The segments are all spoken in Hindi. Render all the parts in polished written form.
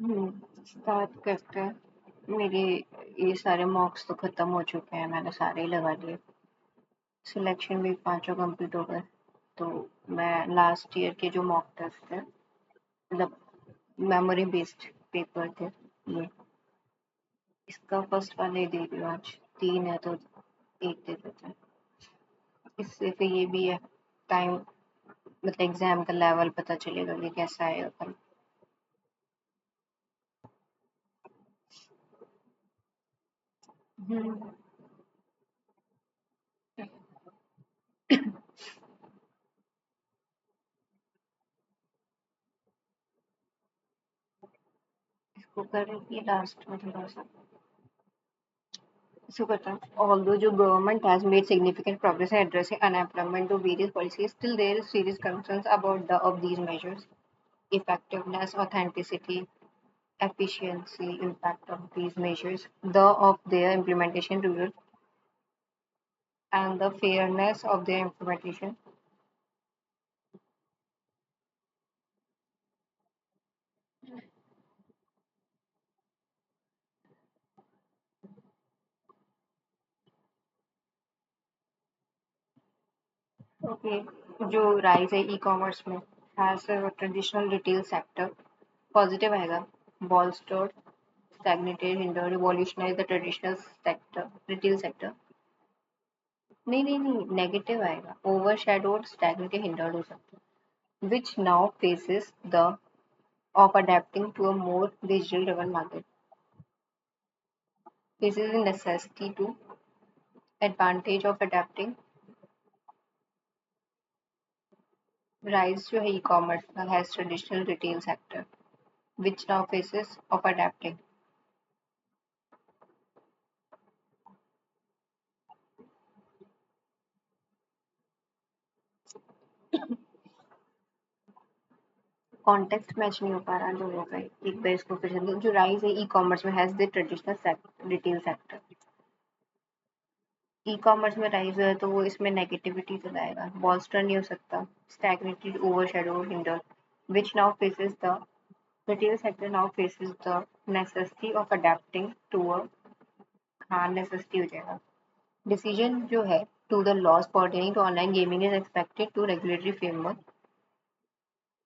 स्टार्ट करते हैं। मेरे ये सारे मॉक्स तो खत्म हो चुके हैं, मैंने सारे ही लगा लिए। सिलेक्शन भी पांचों कंप्लीट हो गए। तो मैं लास्ट ईयर के जो मॉक टेस्ट थे, मतलब मेमोरी बेस्ड पेपर थे ये, इसका फर्स्ट वाले दे रही हूँ आज। 3 है तो एक दे देते हैं। इससे फिर ये भी है, टाइम मतलब एग्जाम का लेवल पता चलेगा कि कैसा आएगा कल। हम्म, इसको करेंगे लास्ट में थोड़ा सा। So, Gautam, although the government has made significant progress in addressing unemployment through various policies, still there is serious concerns about the of these measures, effectiveness, authenticity, efficiency, impact of these measures, the of their implementation rules, and the fairness of their implementation. Okay, जो rise है e-commerce में has a traditional retail sector positive आएगा, bolstered, stagnated, hindered, revolutionized the traditional sector, retail sector. नहीं, नेगेटिव आएगा, ओवरशैडोड, स्टैग्नेटेड, हिंडर्ड हो सकता है, which now faces the of adapting to a more digital driven market. This is a necessity to advantage of adapting. Rise जो है e-commerce का has traditional retail sector, which now faces of adapting. Context match नहीं हो पा रहा दोनों का, एक बार इसको फिर से जो राइज है ई कॉमर्स में has the traditional retail sector. E commerce में राइज है तो वो इसमें नेगेटिविटी चलाएगा, बॉल्स्टर नहीं हो सकता, stagnated, overshadow, hinder, which now faces the retail sector now faces the necessity of adapting to a, हाँ necessity हो जाएगा, डिसीजन जो है to the laws pertaining to online gaming is expected to regulatory framework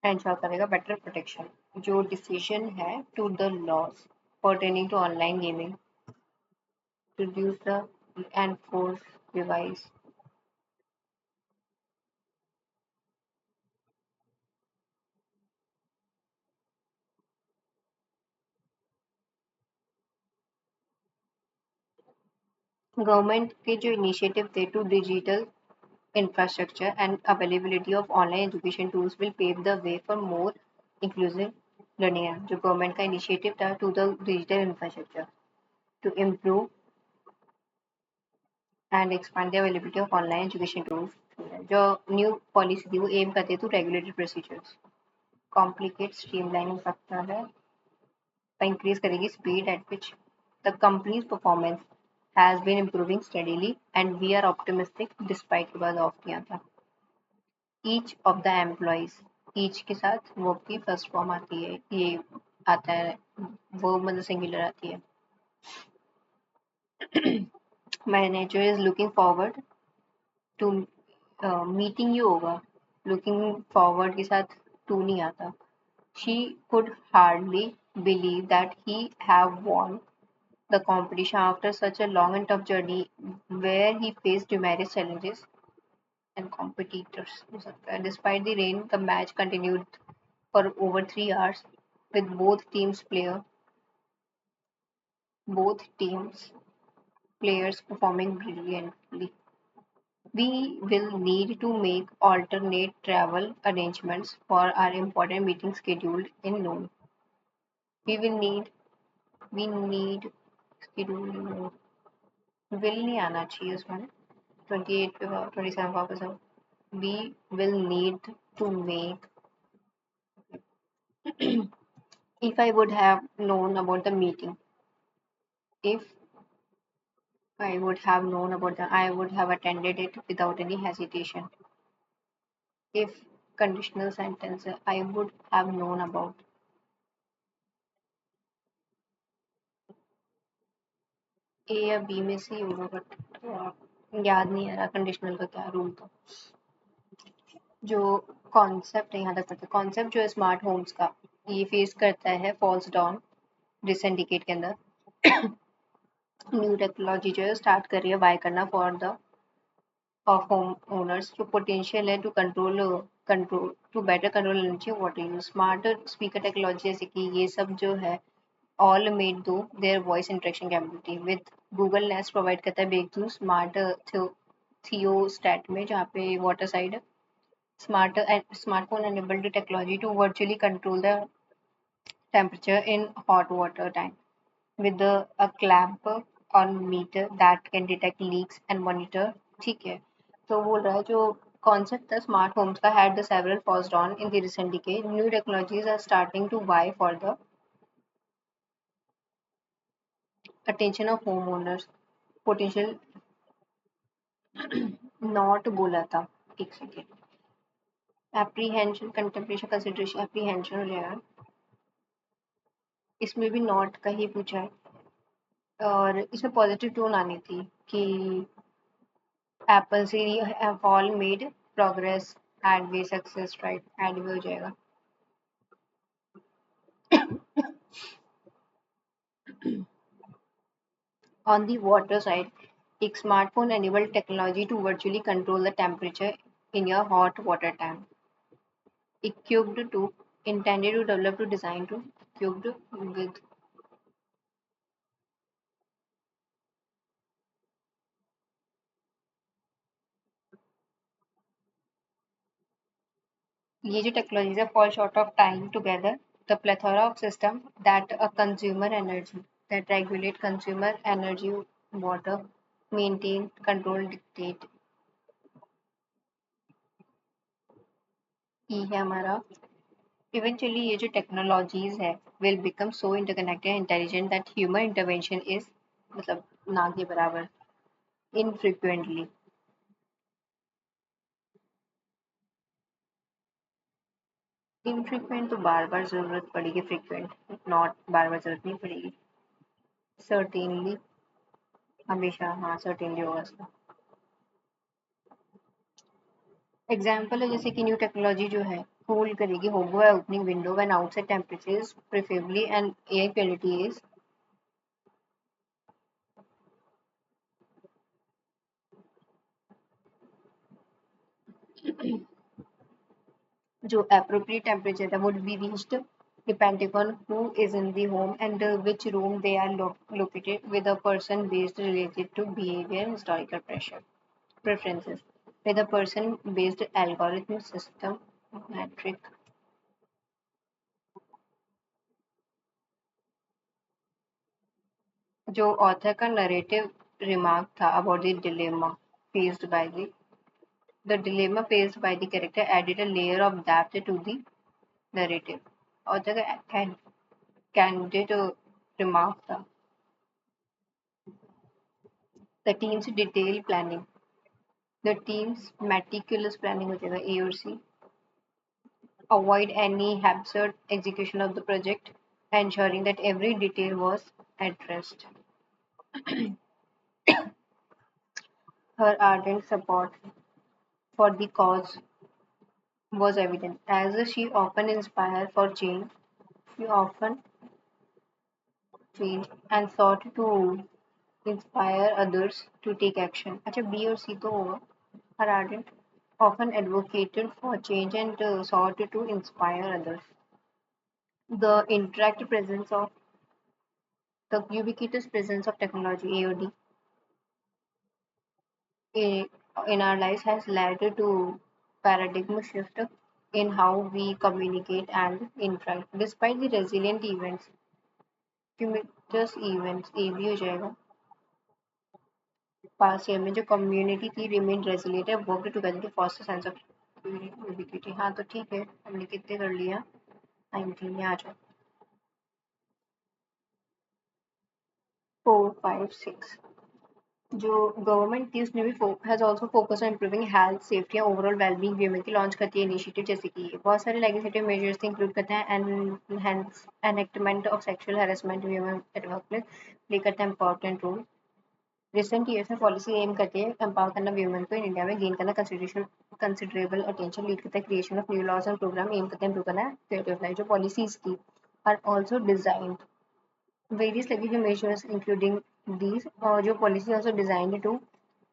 ensure करेगा बेटर प्रोटेक्शन। जो डिसीजन है to the laws pertaining to online gaming reduce the enforce device। Government के जो इनिशिएटिव थे to digital infrastructure and availability of online education tools will pave the way for more inclusive learning है। जो गवर्नमेंट का इनिशिएटिव था to the digital infrastructure to improve and expand the availability of online education tools, जो न्यू पॉलिसी थी वो एम करते to regulatory procedures, complicate streamline सकता है, increase करेगी speed at which the company's performance has been improving steadily and we are optimistic despite के बाद ऑफ किया था। each of the employees, each के साथ वर्ब की फर्स्ट फॉर्म आती है, ये आता है, वर्ब मतलब सिंगुलर आती है। Manager is looking forward to meeting you होगा, लुकिंग फॉरवर्ड के साथ टू नहीं आता। She could hardly believe that he have won the competition after such a long and tough journey where he faced numerous challenges and competitors हो सकता है। Despite the rain, the match continued for over 3 hours with both teams players performing brilliantly. We will need to make alternate travel arrangements for our important meeting scheduled in noon. We will need we need schedule in noon. Will नहीं आना चाहिए उसमें, 28 पे 27 वापस आओ। We will need to make, if I would have known about the meeting, if I would have known about the, I would have attended it without any hesitation. If conditional sentence, I would have known about. ए या बी में से ही होगा बट याद नहीं आ रहा कंडीशनल का क्या रूल था। जो कॉन्सेप्ट है यहाँ तक पता, कॉन्सेप्ट जो है स्मार्ट होम्स का, ये फेस करता है फॉल्स डाउन रिसेंट डिकेड के अंदर। न्यू टेक्नोलॉजी जो है स्टार्ट कर रही है बाय करना for the of home owners, जो पोटेंशियल है to control to better control energy water use. Smart speaker technology जैसे कि ये सब जो है ऑल मेड दो their voice interaction capability with Google Nest provide करता है ब्रेक थ्रू स्मार्ट थियोस्टैट में, जहाँ पे water side smartphone enabled technology to virtually control the temperature in hot water tank with a clamp on meter that can detect leaks and monitor। ठीक है, तो बोल रहा है जो concept था smart homes का had the several falls down in the recent decade, new technologies are starting to vie for the attention of homeowners potential। not बोला था, एक second, apprehension contemplation consideration apprehension हो जाएगा, इसमें भी नॉट का ही पूछा है। और इसमें पॉजिटिव टोन आनी थी कि Apple Siri have all made progress and way success, right, and भी हो जाएगा। ऑन द वाटर साइड, एक smartphone enabled technology to virtually control the temperature in your hot water tank, equipped to intended to develop to design to equipped with। ये जो टेक्नोलॉजीज है fall short of tying together the plethora of system that a consumer energy that regulate consumer energy, water, maintain, control, dictate। ई है हमारा। इवेंचुअली ये जो टेक्नोलॉजीज है will become so interconnected and intelligent that human intervention is, मतलब ना के बराबर, infrequently। इनफ्रीक्वेंट तो बार बार जरूरत पड़ेगी, फ्रीक्वेंट नॉट बार बार जरूरत नहीं पड़ेगी। सर्टेनली, हमेशा, हाँ सर्टेनली होगा इसका। एग्जाम्पल है जैसे कि न्यू टेक्नोलॉजी जो है कूल करेगी home by opening window when outside temperature preferably and air quality is. जो appropriate temperature है would be reached depending on who is in the home and which room they are located with a person based related to behavior and historical pressure preferences with a person based algorithm system metric। जो ऑथर का नरेटिव रिमार्क था about the dilemma faced by the dilemma faced by the character added a layer of depth to the narrative। Author का कैंडिड रिमार्क था। The team's detailed planning, the team's meticulous planning हो जाएगा A और C, avoid any haphazard execution of the project, ensuring that every detail was addressed। Her ardent support for the cause was evident, as she often inspired for change, she often changed and sought to inspire others to take action। अच्छा B और C तो होगा। Her ardent often advocated for change and sought to inspire others। The interactive presence of the ubiquitous presence of technology AOD in our lives has led to paradigm shift in how we communicate and interact despite the resilient events, cumulative events ये भी हो जाएगा। पास ईयर में जो कम्युनिटी थी remain resilient, worked together to foster sense of ubiquity. हाँ तो ठीक है, हमने कितने कर लिया, 19 में आ जाओ। 4 5 6 जो गवर्नमेंट थी उसने भी has also focus on improving health safety and overall wellbeing women की लॉन्च करती है इनिशिएटिव, जैसे कि बहुत सारे लेजिस्लेटिव मेजर्स इंक्लूड करते हैं enhance enactment of sexual harassment women at work place, play करता है इंपॉर्टेंट रोल। रिसेंट ईयर्स में पॉलिसी एम करती है एम्पावर करना वीमेन को इन इंडिया में गेन करना कंसिडरेबल अटेंशन लीड करता है creation of new laws and program aim करते हैं इम्प्रूव करना है क्वालिटी ऑफ लाइफ जो पॉलिसीज की are also designed various legislative measures including these और जो policy also designed to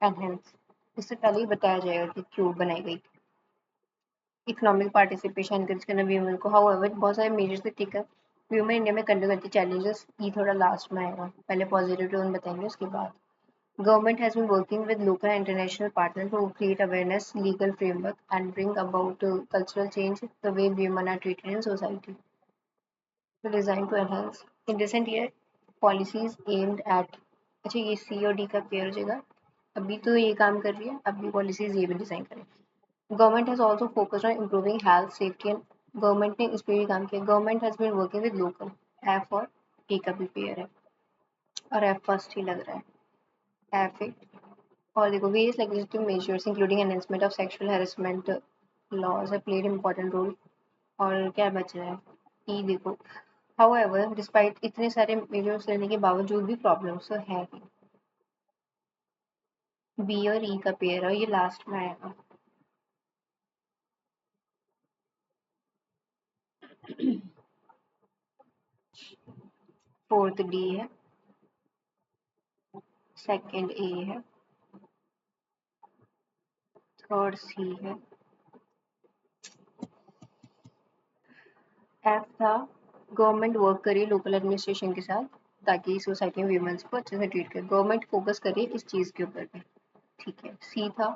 enhance इससे पहले ही बताया जाएगा कि क्यों बनाई गई इकोनॉमिक पार्टिसिपेशन एनकरेज करना वीमेन को हाउएवर बहुत सारे मेजर्स से टेक है वीमेन इंडिया में कंडक्ट करती चैलेंजेस ये थोड़ा लास्ट में आएगा पहले पॉजिटिव टोन बताएंगे उसके बाद Government has been working with local and international partners to create awareness, legal framework, and bring about cultural change the way women are treated in society. So designed to enhance. In recent year, policies aimed at अच्छा ये सी और डी का पेयर हो जाएगा अभी तो ये काम कर रही है अभी पॉलिसीज ये भी डिजाइन करें government has also focused on improving health safety and government ने इस पर भी काम किया government has been working with local F और ए का भी पेयर है और एफ फर्स्ट ही लग रहा है एफ और देखो various legislative measures including enhancement of sexual harassment laws have played an important role और क्या बच रहा है ई देखो however despite इतने सारे measures लेने के बावजूद भी problems तो है ही बी और ई का पेयर है ये लास्ट में आएगा फोर्थ डी है सेकंड ए है थर्ड सी है एफ था गवर्नमेंट वर्क करे लोकल एडमिनिस्ट्रेशन के साथ ताकि सोसाइटी में वीमेंस को अच्छे से ट्रीट करे गवर्नमेंट फोकस करे इस चीज़ के ऊपर भी ठीक है सी था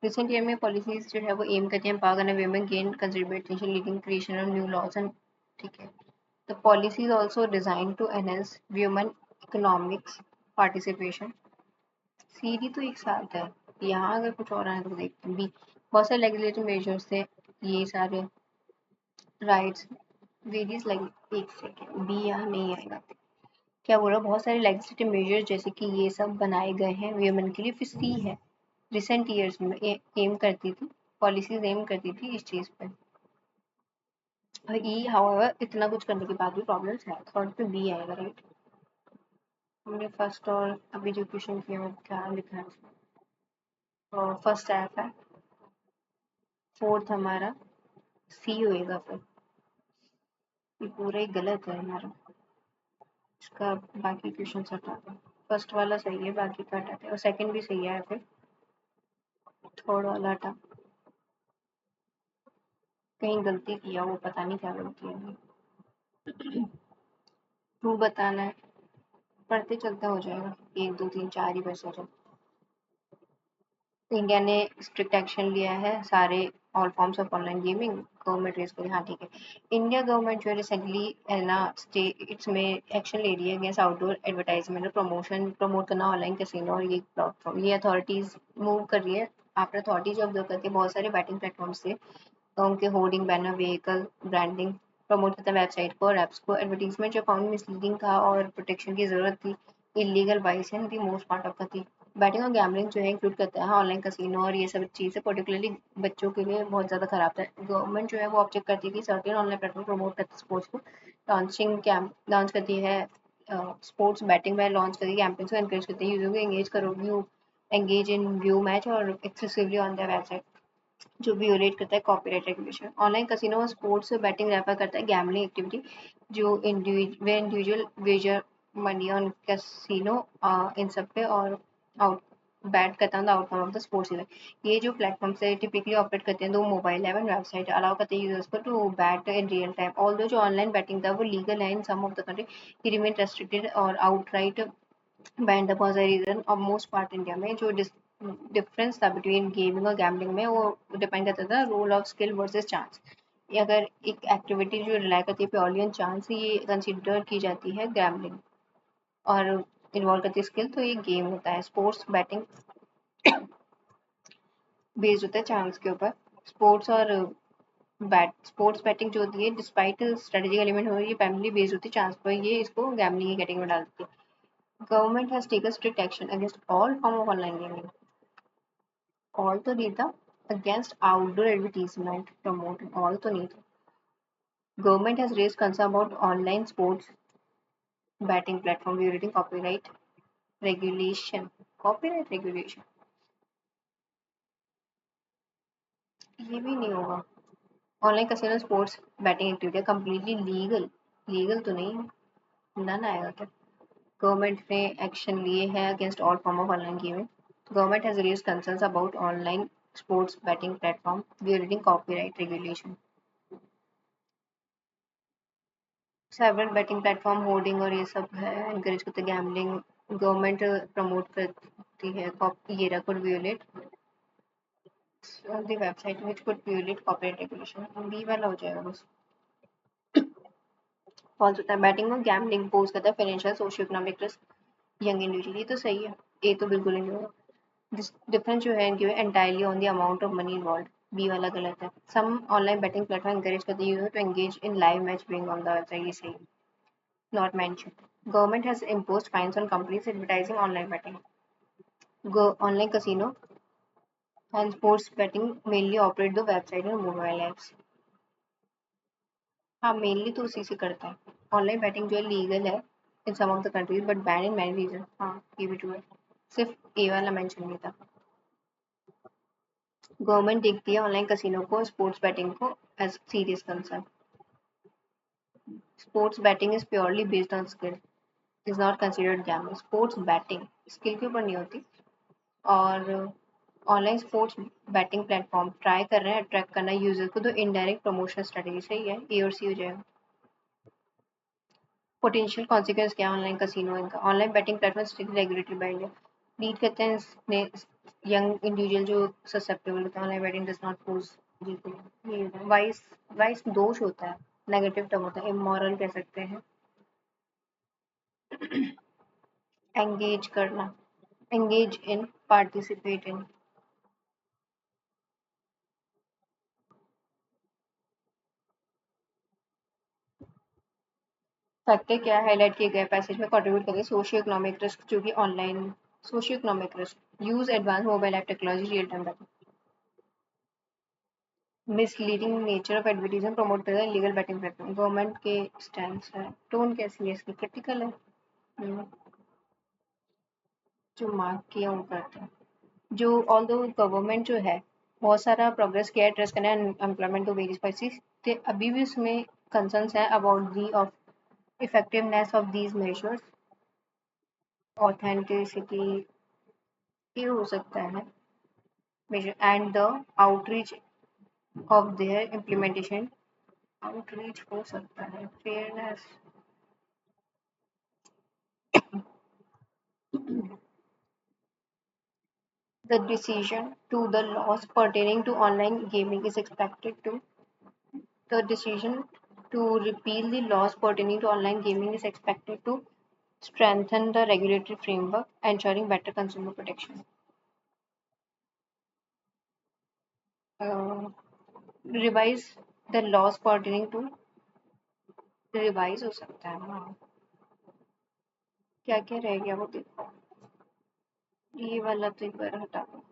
रिसेंट ईयर में पॉलिसीज जो है वो एम करती हैं एम्पावर करना women gain considerable attention leading creation of new laws and ठीक है the policy is also designed to enhance women economics participation CD तो एक साथ है यहाँ अगर कुछ और आए तो देखते हैं बी बहुत सारे लेजिस्लेटिव मेजर्स थे ये सारे राइट्स वेरियस लाइक एक सेकेंड बी यहाँ नहीं आएगा क्या बोल रहा बहुत सारे लेजिस्लेटिव मेजर्स जैसे कि ये सब बनाए गए हैं वुमेन के लिए फिर सी है रिसेंट ईयर्स में एम करती थी पॉलिसीज एम करती थी इस चीज़ पे और ई हाउएवर इतना कुछ करने के बाद भी प्रॉब्लम्स है थर्ड पे बी आएगा राइट हमने फर्स्ट और अभी जो क्वेश्चन किया वो क्या लिखा है उसमें और फर्स्ट एफ है फोर्थ हमारा सी होएगा फिर ये पूरा ही गलत है हमारा इसका बाकी क्वेश्चन हटा दो फर्स्ट वाला सही है बाकी का हटाते और सेकंड भी सही है फिर थर्ड वाला हटा कहीं गलती किया वो पता नहीं क्या गलती है टू बताना है पढ़ते चलते हो जाएगा एक दो तीन चार ही बचे तो इंडिया ने स्ट्रिक्ट एक्शन लिया है सारे all forms of online gaming government raise करी हाँ ठीक है इंडिया गवर्नमेंट जो है रिसेंटली है ना स्टेट्स में एक्शन ले रही है अगेंस्ट आउटडोर एडवर्टाइजमेंट और प्रमोशन प्रमोट करना ऑनलाइन कैसीनो और ये प्लेटफॉर्म ये अथॉरिटीज मूव कर रही है आपने अथॉरिटीज ऑब्जर्व करके बहुत सारे बैटिंग प्लेटफॉर्म से तो उनके hoarding banner vehicle branding promote करता है वेबसाइट को और ऐप्स को एडवर्टीजमेंट जो अकाउंट मिसलीडिंग था और प्रोटेक्शन की जरूरत थी illegal vice and the most part of का थी बैटिंग और गैम्बलिंग जो है इंक्लूड करता है ऑनलाइन कसिनो और ये सब चीज़ें पर्टिकुलरली बच्चों के लिए बहुत ज़्यादा खराब था गवर्नमेंट जो है वो ऑब्जेक्ट करती है कि सर्टेन ऑनलाइन प्लेटफॉर्म प्रमोट करती है स्पोर्ट्स को लॉन्चिंग कैंप लॉन्च करती है स्पोर्ट्स बैटिंग में लॉन्च करती है कैंपेन्स को एनकरेज करती है यूजर को एंगेज करो view engage in view match और एक्सेसिवली ऑन द वेबसाइट जो वियोलेट करता है कॉपीराइट रेगुलेशन ऑनलाइन कसिनो और स्पोर्ट्स बैटिंग रेफर करता है गैम्बलिंग एक्टिविटी जो individual wager money on casino in सब पे और आउट बैट करता है outcome of the sports event ये जो प्लेटफॉर्म से टिपिकली ऑपरेट करते हैं दो mobile app and website allow करते हैं यूजर्स को to bet in real time although जो ऑनलाइन बैटिंग था वो लीगल है in some of the country ही रिमेन रेस्ट्रिक्टेड और आउटराइट बैंड द बहुत सारे रीजन और मोस्ट पार्ट इंडिया में जो डिफरेंस था बिटवीन गेमिंग और गैम्बलिंग में वो डिपेंड करता था role of skill versus chance ये अगर एक एक्टिविटी जो रिलाई करती है प्योरली ऑन चांस ये कंसिडर की जाती है गैम्बलिंग और इन्वॉल्व करती है स्किल तो ये गेम होता है स्पोर्ट्स बैटिंग बेस्ड होता है चांस के ऊपर स्पोर्ट्स और स्पोर्ट्स बैटिंग जो होती है डिस्पाइट स्ट्रेटेजिक एलिमेंट हो ये प्राइमरी बेस्ड होती है चांस पर ये इसको गैम्बलिंग की कैटेगरी में डाल देती है Government has taken strict action against all form of online gaming. All तो नहीं था against outdoor advertisement promoting all तो नहीं था. Government has raised concern about online sports betting platform violating copyright regulation. Copyright regulation, ये भी नहीं होगा। Online casino sports batting activity completely legal, legal तो नहीं है, नन आएगा क्या? गवर्नमेंट ने एक्शन लिए हैं against all form of online gaming. Government has raised concerns about online sports betting platform violating copyright regulation. Several batting platform hoarding और ये सब है, एनकरेज करते गैम्बलिंग, गवर्नमेंट प्रमोट करती है ये could violate the website which could violate copyright regulation, B वाला हो जाएगा बस। फॉल्स होता है, बैटिंग में गैम्बलिंग पोज करता है financial socio economic risk young individual, ये तो सही है, ए तो बिल्कुल नहीं होगा। डिफरेंस जो है इनके entirely on the amount of money involve, B वाला गलत है। Some online betting platform encourage करते हैं user to engage in live match being on the website, ये सही, not mentioned. Government has imposed fines on companies advertising online betting. Online casino and sports betting mainly operate the website and mobile apps. हाँ मेनली तो उसी से करता है। ऑनलाइन बैटिंग जो है लीगल है in some of the countries but ban in many region, हाँ ये भी ट्रू है, सिर्फ ए वाला मेंशन नहीं था। गवर्नमेंट देखती है ऑनलाइन कसिनो को स्पोर्ट्स बैटिंग को as serious concern. Sports betting is purely based on skill, is not considered gambling. Sports betting skill के ऊपर नहीं होती, और online sports betting platform try कर रहे हैं अट्रैक्ट करना यूजर को, तो इनडायरेक्ट प्रमोशन स्ट्रेटेजी सही है, ए और सी हो जाएगा। पोटेंशियल कॉन्सिक्वेंस क्या है ऑनलाइन कसिनो इनका, online betting platform strictly regulated by India, lead करते हैं यंग इंडिविजुअल जो ससेप्टेबल होता है, online batting does not pose vice, vice दोष होता है, नेगेटिव टर्म होता है, इमोरल कह सकते हैं। एंगेज करना, engage in, participate in. Factor क्या हाईलाइट किए गए पैसेज में कंट्रीब्यूट करें सोशियो इकोनॉमिक रिस्क, जो कि online socio economic risk, use advance mobile app technology real time batting, misleading nature of advertisement promote करेगा लीगल बैटिंग प्लेटफॉर्म, गवर्नमेंट के स्टैंड है, टोन कैसी है इसकी, क्रिटिकल है। हम्म, जो मार्क किया वो करते हैं, जो ऑल दो गवर्नमेंट जो है बहुत सारा प्रोग्रेस किया है एड्रेस करना एम्प्लॉयमेंट तो वेरी स्पाइसिस, अभी भी उसमें कंसर्न्स है about the of effectiveness of these measures, authenticity, ये हो सकता है measure and the outreach of their implementation, outreach हो सकता है, fairness, the decision to the laws pertaining to online gaming is expected to, the decision to repeal the laws pertaining to online gaming is expected to strengthen the regulatory framework ensuring better consumer protection. uh, Revise the laws pertaining to, revise हो सकता है ना, क्या क्या रह गया वो देखो, ये वाला तो एक बार हटा दो,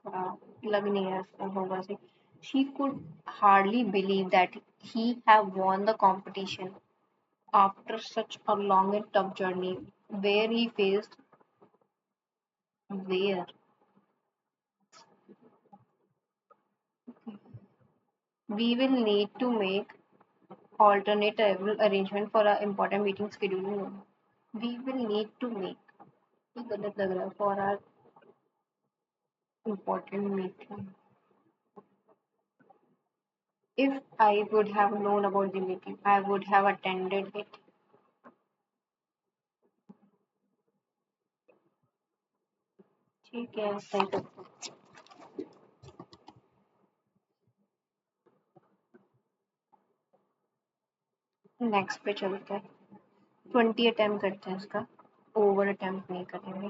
थोड़ा लग नहीं रहा ऐसा होगा से। She could hardly believe that he have won the competition after such a long and tough journey where he faced, where we will need to make alternate travel arrangement for our important meeting scheduling. We will need to make, ये गलत लग रहा है, for our important meeting. If I would have known about the meeting, I would have attended it. ठीक है सही तो। नेक्स्ट पे चलते हैं, 20 अटेम्प्ट करते हैं इसका, ओवर अटेम्प्ट नहीं करेंगे।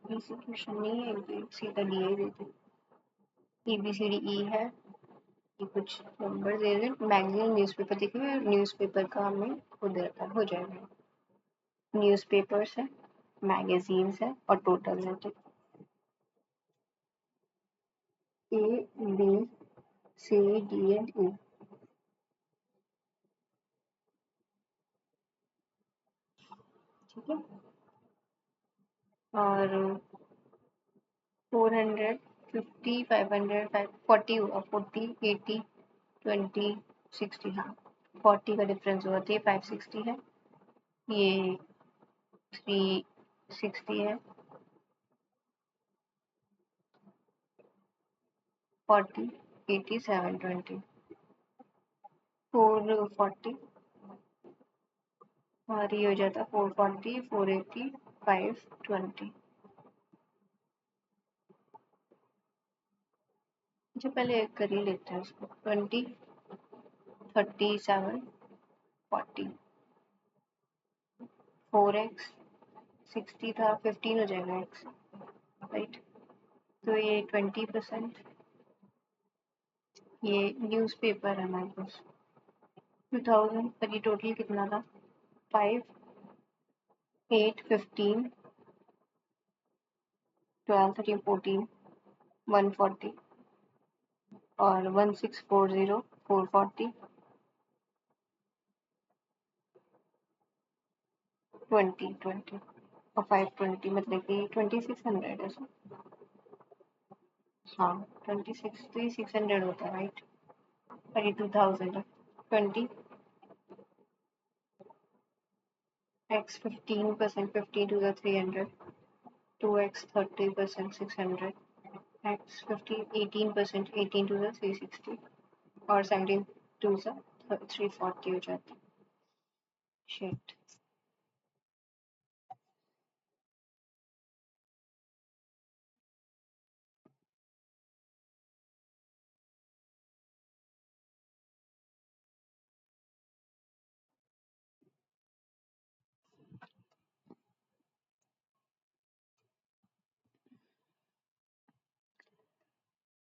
एग्जीक्यूशन नहीं है, सीधा दिए ही देते, ए बी सी डी ई है, ये कुछ नंबर दे रहे, मैगजीन न्यूज़पेपर देखिए, न्यूज़पेपर का हमें खुद रहता हो जाएगा, न्यूज़पेपर्स है, मैगजीन्स है और टोटल है, तो A B C D and E. ठीक है। और 400, 50, 500, 40 हुआ, 40, 80, 20, 60, हाँ 40 का डिफरेंस हुआ, तो ये 560 है, ये 360 है, 40, 80, 720, 440, और ये हो जाता 440, 480, 520। अच्छा पहले कर ही लेते हैं इसको, 20, 37, 40, 4x, 60 था, 15 हो जाएगा x, राइट। तो ये 20%, ये न्यूज़पेपर है हमारे पास 2000, पर ये टोटल कितना था, 5, 8, 15, 12, 13, 14, 140, और 1640, 440, 20, और 520, मतलब कि 2600 है सर। हाँ 26 तो 600 होता है, राइट। और ये 2000 है, 20 x 15%, 50 to the 300, 2x 30%, 600, x 15, 18%, 18 to the 360, और 17 to the 340 हो जाती है। शिट।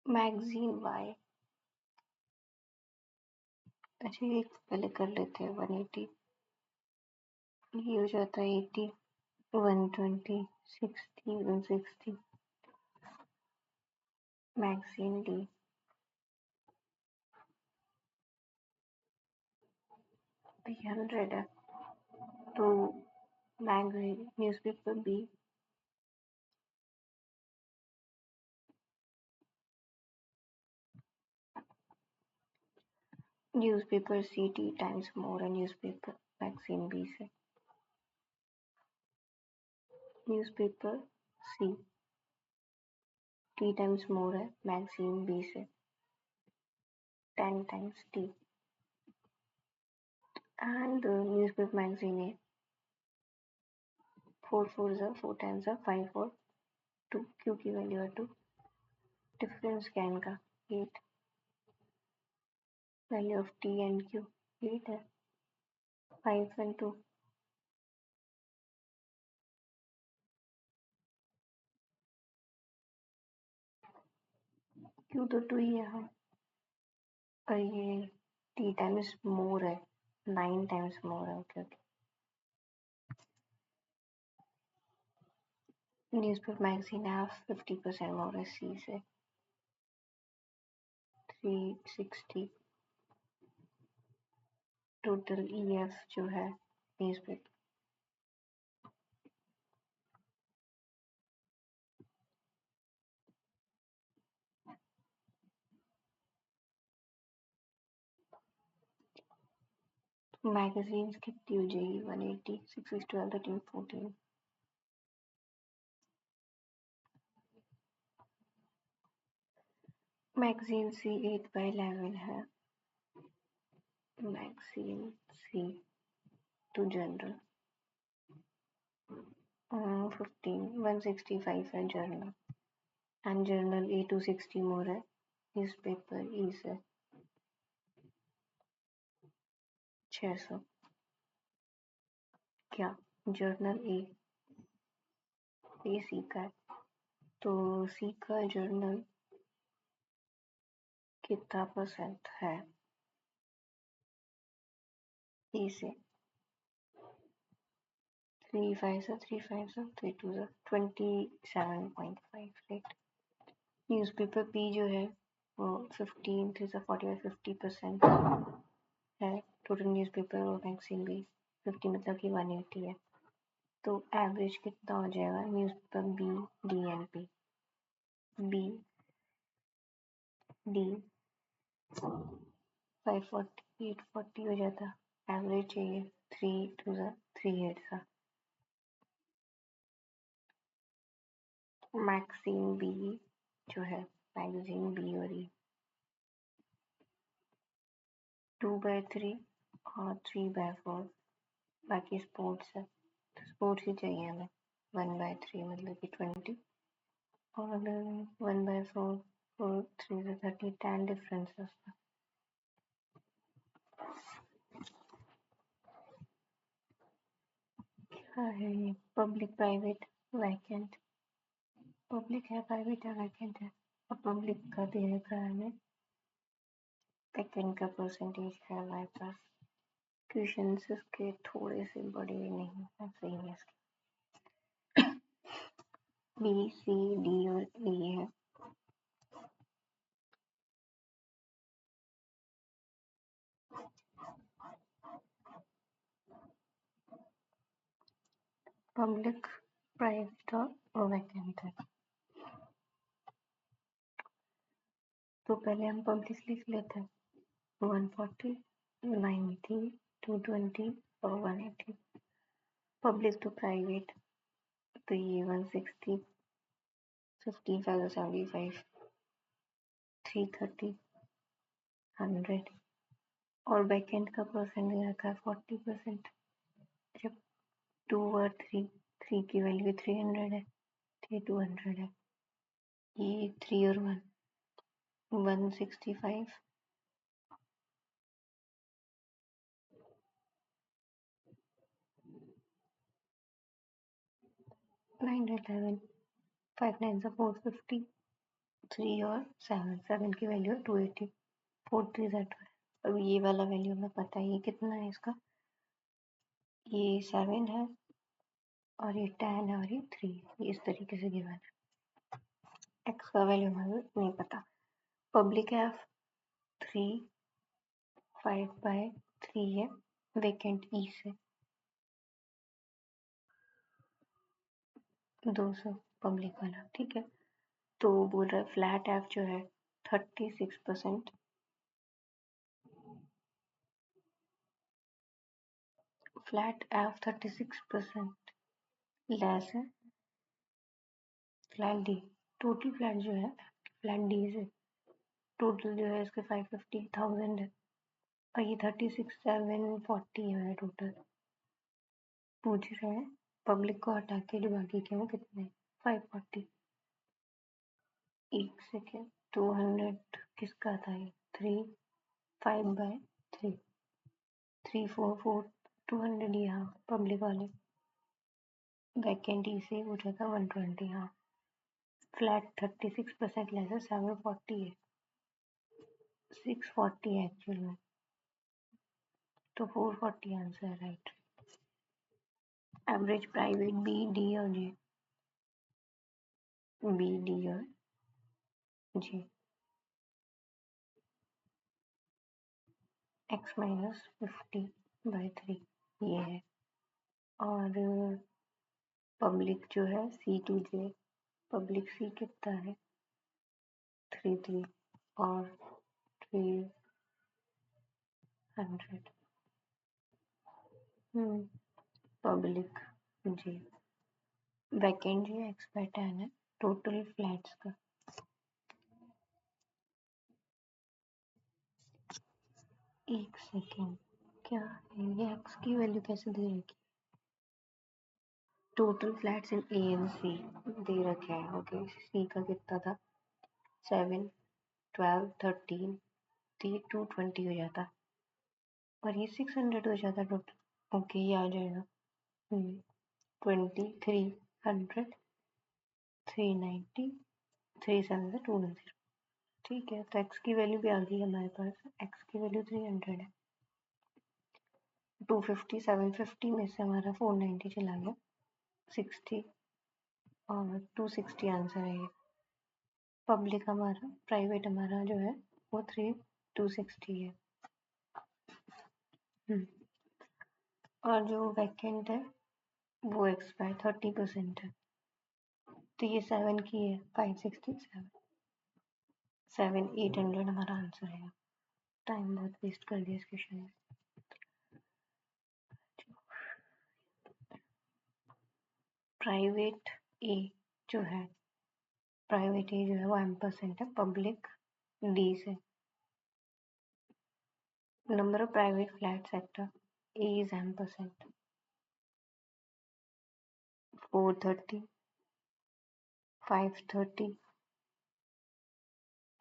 मैगजीन वाई, अच्छा ये पहले कर लेते हैं 180, ये हो जाता है 80, 120, 60, 160, मैगजीन डी 100 है, तो magazine newspaper B, newspaper C T times more है न्यूज़पेपर मैगजीन बी से, newspaper C T times more है मैगजीन बी से, 10 times T, and newspaper magazine A 4 4 are 4 times are 5 और 2, क्यू की वैल्यू है 2, डिफरेंस क्या है इनका 8, value of T and Q 8 है, 5 and 2, क्यू तो 2 ही है, हाँ। और ये टी टाइम्स मोर है, 9 times मोर है, ओके ओके। न्यूज़पेपर मैगजीन है 50% मोर है सी से, 360, टोटल ई एफ जो है न्यूज़पेपर, मैगजीन्स कितनी हो जाएगी 180, 6 is 12, 13, 14, मैगजीन सी 8/11 है, मैगजीन सी टू जनरल 15, 165 है जर्नल, एंड जर्नल ए 260 मोर है, न्यूज़पेपर ई से 600, क्या जर्नल ए सी का है, तो सी का जर्नल कितना परसेंट है ई से, 3 5 3 5 3 2 27.5, राइट। न्यूज़पेपर पी जो है वो 15 3 45, 50% है, टोटल न्यूज़पेपर और मैगजीन भी 50, मतलब कि 180 है, तो एवरेज कितना हो जाएगा newspaper B D and P B D 540 840 हो जाता एवरेज चाहिए 3 2 3 8 सा मैक्सिम बी जो है मैगजीन बी और ई 2/3 और 3/4 बाकी स्पोर्ट्स है तो स्पोर्ट्स ही चाहिए हमें 1/3 मतलब कि 20 और 1/4 4 3 से 30 10 डिफरेंसेस है ये पब्लिक प्राइवेट वैकेंट पब्लिक है प्राइवेट है वैकेंट है और पब्लिक का दे रखा है हमें वैकेंट का परसेंटेज है हमारे पास क्वेश्चंस इसके थोड़े से बड़े नहीं है सही है इसके बी सी डी और ई है पब्लिक प्राइवेट और वैकेंट है तो पहले हम पब्लिक लिख लेते हैं 140 90 220 और 180 पब्लिक टू प्राइवेट तो ये 160 55 75 330 100 और बैकेंड का परसेंट दे रखा है 40%। जब 2 और 3 की वैल्यू 300 है ये 200 है ये 3 और 1 165 911 5 9 से 450 3 और 7 की वैल्यू है 280 4 3 है 12 अब ये वाला वैल्यू हमें पता है ये कितना है इसका ये 7 है और ये 10 है और ये 3 ये इस तरीके से गिवन है एक्स का वैल्यू हमें नहीं पता पब्लिक है 3 5/3 है वैकेंट ई से 200 पब्लिक वाला ठीक है तो बोल रहा है फ्लैट एफ जो है 36% फ्लैट एफ 36% लेस है फ्लैट डी टोटल फ्लैट जो है फ्लैट डी से टोटल जो है इसके 550,000 है और ये 36,740 है टोटल पूछ रहे हैं पब्लिक को हटा के जो बाकी के वो कितने 540 एक सेकेंड 200 किसका था ये 3 5/3 344 200 यहाँ पब्लिक वाले वैकेंट ई से पूछा था 120 हाँ फ्लैट 36% लेस है 740 है 640 है एक्चुअल में तो 440 answer right average private B D और जी बी डी और जी x माइनस 50/3 ये है और पब्लिक जो है C2J पब्लिक सी कितना है 3 और 300 पब्लिक जी वैकेंट जी x/10 है टोटल फ्लैट्स का एक सेकेंड क्या है ये एक्स की वैल्यू कैसे दे रखी total flats in A and C दे रखे हैं ओके सी का कितना था 7 12 13 220 हो जाता और ये 600 हो जाता टोटल ओके ये आ जाएगा 20 300 390 370 210 ठीक है तो एक्स की वैल्यू भी आ गई हमारे पास एक्स की वैल्यू 300 है 250 750 में से हमारा 490 चला गया 60 और 260 आंसर है ये पब्लिक हमारा प्राइवेट हमारा जो है वो 260 है और जो वैकेंट है वो एक्सपायर 30% है, तो ये 7 की है, 567, 7,800 हमारा आंसर है। टाइम बहुत वेस्ट कर दिया इस क्वेश्चन में। प्राइवेट ए जो है, प्राइवेट ए जो है वो M% है, पब्लिक D से। Number of private flat sector A is M%, 430, 530,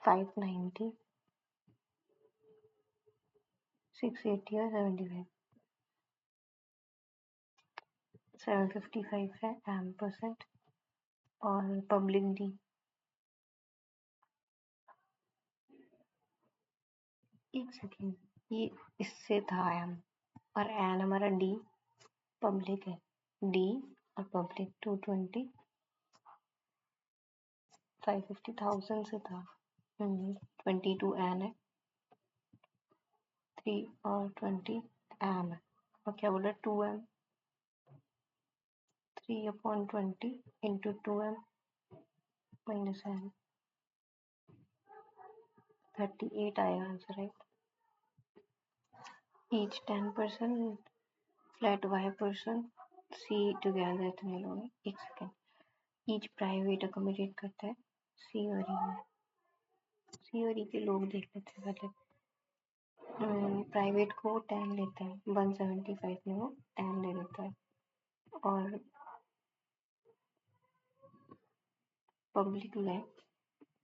590, 680 और 75। 755 है M% और पब्लिक डी। एक सेकेंड, ये इससे था एम और एन हमारा डी पब्लिक है, डी और पब्लिक 220, 550,000 से था। 22 एन है, 3 और 20 एम है, और क्या बोला 2m, 3/20 into 2m minus N, 38 आएगा answer, right. Each 10% flat y person C together इतने लोग हैं। एक सेकेंड, ईच प्राइवेट अकोमोडेट करता है सी और ई में। सी और ई के लोग देख लेते हैं पहले। प्राइवेट को 10 लेता है, 175 में वो 10 ले लेता है, और पब्लिक में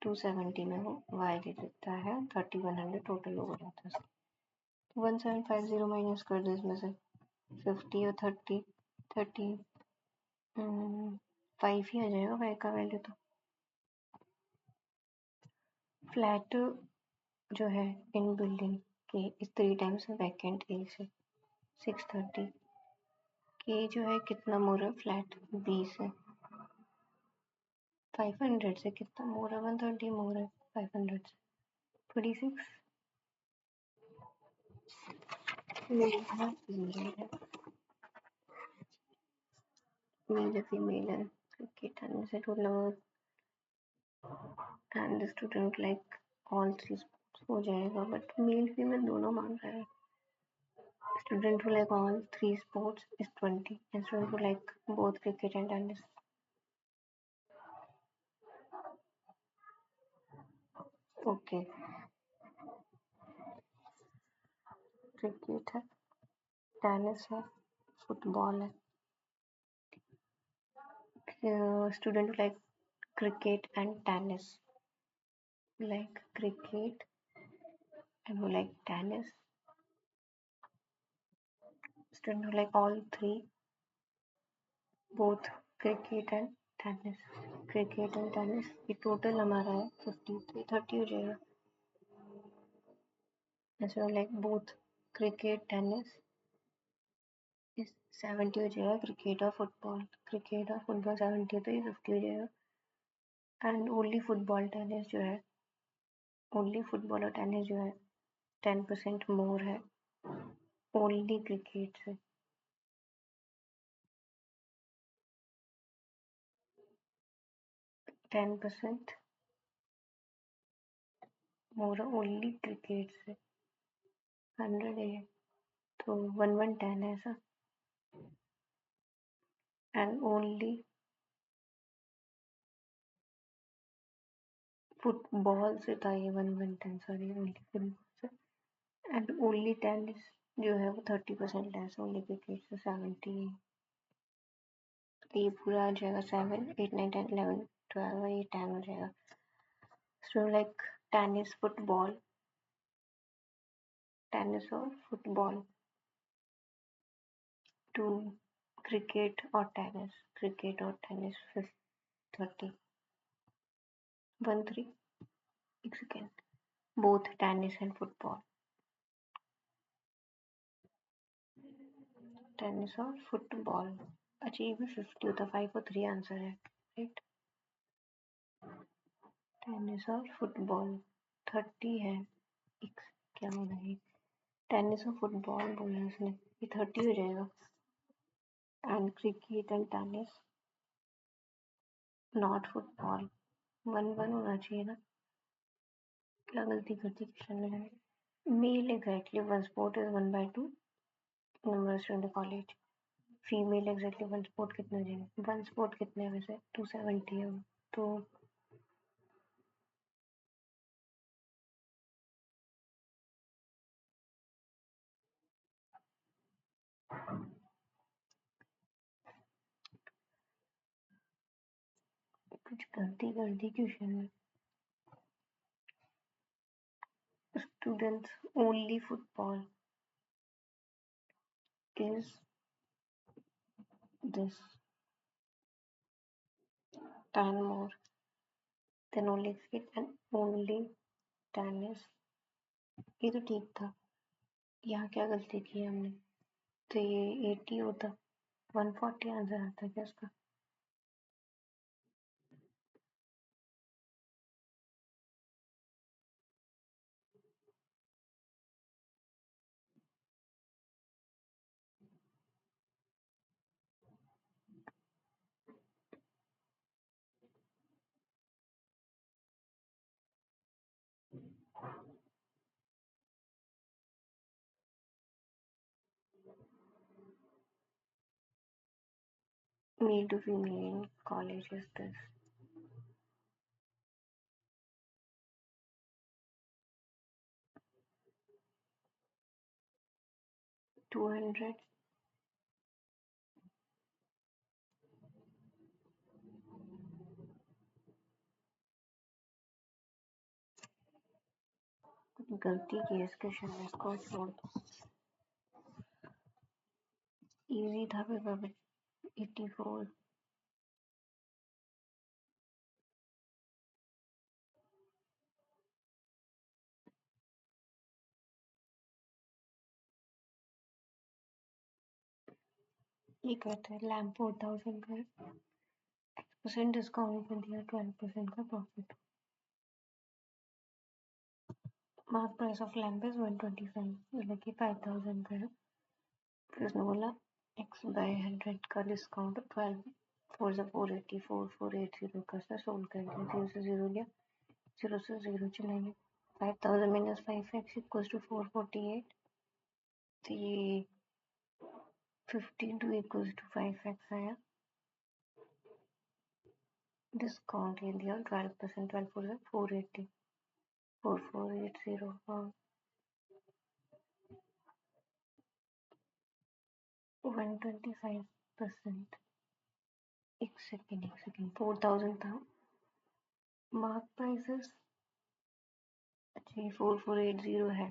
270 में वो y ले लेता है, 3100 टोटल हो जाता है। 1750 माइनस कर दो इसमें से, 50 और 30, 30 5 ही आ जाएगा y का वैल्यू। तो फ्लैट जो है इन बिल्डिंग के इस 3 टाइम्स वैकेंट ए से 630 के जो है कितना मोर है फ्लैट बी से 500 से कितना मोर है, 130 मोर है 500 से 26। मेल है फीमेल है, मेल है फीमेल है, क्रिकेट एंड से total and the student like all 3 sports हो जाएगा, बट मेल फीमेल दोनों मांग रहा है। Student who like all 3 sports is 20 and student who like both cricket and tennis। Okay, cricket है, टेनिस है, फुटबॉल है। Student like cricket and tennis, like cricket and who like tennis, student who like all three, both cricket and tennis, cricket and tennis। ये टोटल हमारा है 53, 30 हो जाएगा। ऐसे लाइक बोथ क्रिकेट टेनिस इस 70 हो जाएगा, क्रिकेट और फुटबॉल, क्रिकेट और फुटबॉल 70 तो ये 50 हो जाएगा। एंड ओनली फुटबॉल टेनिस जो है, ओनली फुटबॉल और टेनिस जो है 10% मोर है ओनली क्रिकेट से। 10% मोर है ओनली क्रिकेट से। 100 है तो 1/10 है ऐसा। एंड ओनली फुटबॉल से था ये 1/10, सॉरी ओनली फुटबॉल से। एंड ओनली टेनिस जो है वो 30% लेस, ओनली क्रिकेट से 70। ये पूरा आ जाएगा 7, 8, 9, 10, 11, 12 ये 10 हो जाएगा। So like tennis football, tennis और फुटबॉल टू क्रिकेट और टेनिस, क्रिकेट और टेनिस 30, 13। एक second, both tennis and football, tennis और फुटबॉल। अच्छा ये भी 50 होता, 5 और 3 आंसर है, राइट। टेनिस और फुटबॉल 30 है। एक क्या होना है, टेनिस और फुटबॉल बोला उसने, ये 30 हो जाएगा। and cricket and tennis, not football. 1-1 होना चाहिए ना? क्या गलती करती क्वेश्चन में? Male exactly one sport is 1/2 numbers in the college. Female exactly one sport कितने हो जाएंगे? One sport कितने है वैसे? 270 है तो कुछ गलती कर दी क्वेश्चन में. Students only football is this 10 more than only cricket and only tennis. ये तो ठीक था. यहाँ क्या गलती की हमने? तो ये 80 होता. 140 आंसर आता क्या इसका? Male to female college is this. 200. गलती की है इस क्वेश्चन में. इसको छोड़ दो. इजी था पेपर में. 84. ये कहते हैं लैम्प 4000 का है. % डिस्काउंट में दिया 12% का profit. Mark price of lamp is 125 मतलब कि 5000 का है. फिर उसने बोला x by 100 का डिस्काउंट 12 4 से 480 4480 का सर सोल्ड कर दिया. 0 से 0 लिया. 0 से 0 चलाएंगे. 5000 minus 5x equals to 448. तो ये 52 equals to 5x आया. डिस्काउंट ये दिया 12%. 12 4 से 480 4480. हाँ 125%. एक सेकेंड 4000 था. मार्क प्राइसेस जी 4480 है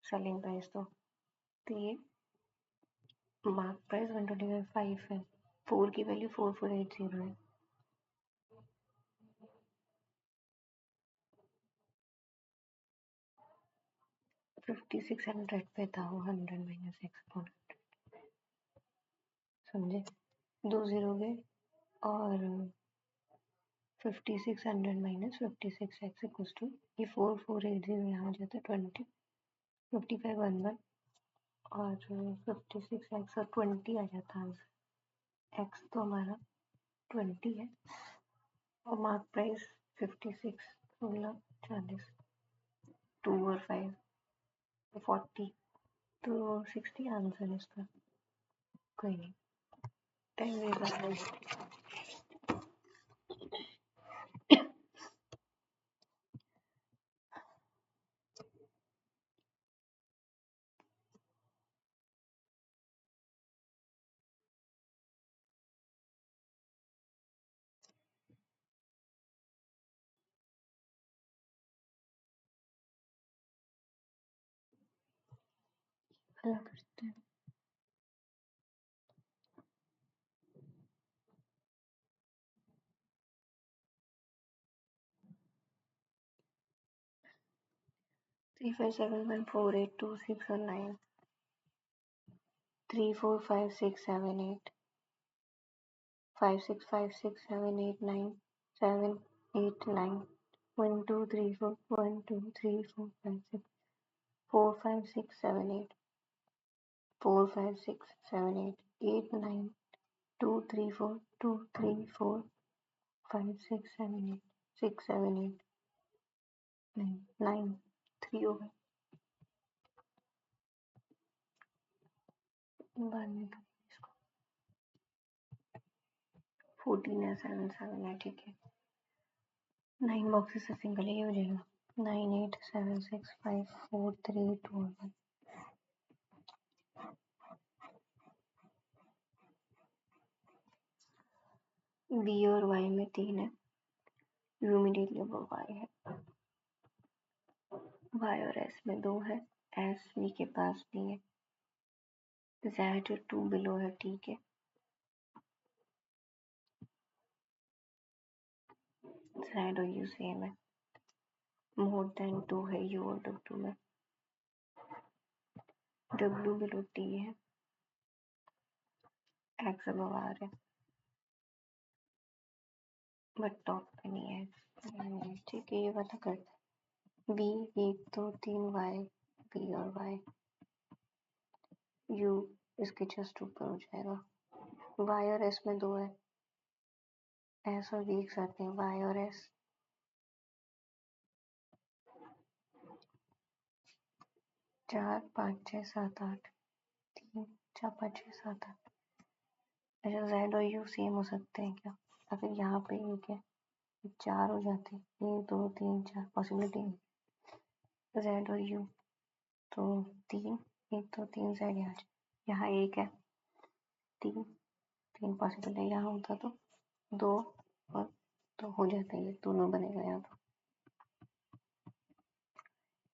सेलिंग प्राइस. तो ये मार्क प्राइस 125 है. 4 की वैल्यू 4480 है. 5600 पे था वो. 100 माइनस एक्सपोनेंट. समझे? 2 जीरो गए और 5600 माइनस 56x इक्वल्स टू ये 4480 यहाँ आ जाता है 20 5511 और 56x और 20 आ जाता है आंसर. x तो हमारा 20 है और मार्क प्राइस 56 16 40 2 और 5 40 तो 60 आंसर है इसका. कोई नहीं. 10 वेज भला करते हैं. 3 5 7 1 4 8 2 6 और 9 3 4 5 6 7 8 5 6 5 6 7 8 9 7 8 9 1 2 3 4 1 2 3 4 5 6 4 5 6 7 8 4 5 6 7 8 8 9 2 3 4 2 3 4 5 6 7 8 6 7 8 9 9 3 हो गए बाद में करेंगे इसको 14 है 7 7 है ठीक है 9 बॉक्सेस से सिंगल ही हो जाएगा 9 8 7 6 5 4 3 2 1 बी और वाई में 3 है इमीडिएटली अब वाई है वाई और एस में 2 है एस बी के पास नहीं है जेड 2 बिलो है ठीक है जेड और यू सेम है मोर देन 2 है यू और डब्ल्यू में डब्ल्यू बिलो टी है एक्स अब आर है बट टॉप पे नहीं है ठीक है ये पता करते बी 1 2 3 वाई बी और वाई यू इसके जस्ट ऊपर हो जाएगा वाई और एस में 2 है एस और बी एक साथ में वाई और एस 4 5 6 7 8 3 4 5 6 7 8 अच्छा जेड और यू सेम हो सकते हैं क्या अगर यहाँ पे एक है 4 हो जाते 1 2 3 4 पॉसिबिलिटी जेड और यू तो 3 1 2 3 जेड यहाँ एक है 3 3 पॉसिबल है यहाँ होता तो 2 और तो हो जाता है ये दोनों बनेगा यहाँ तो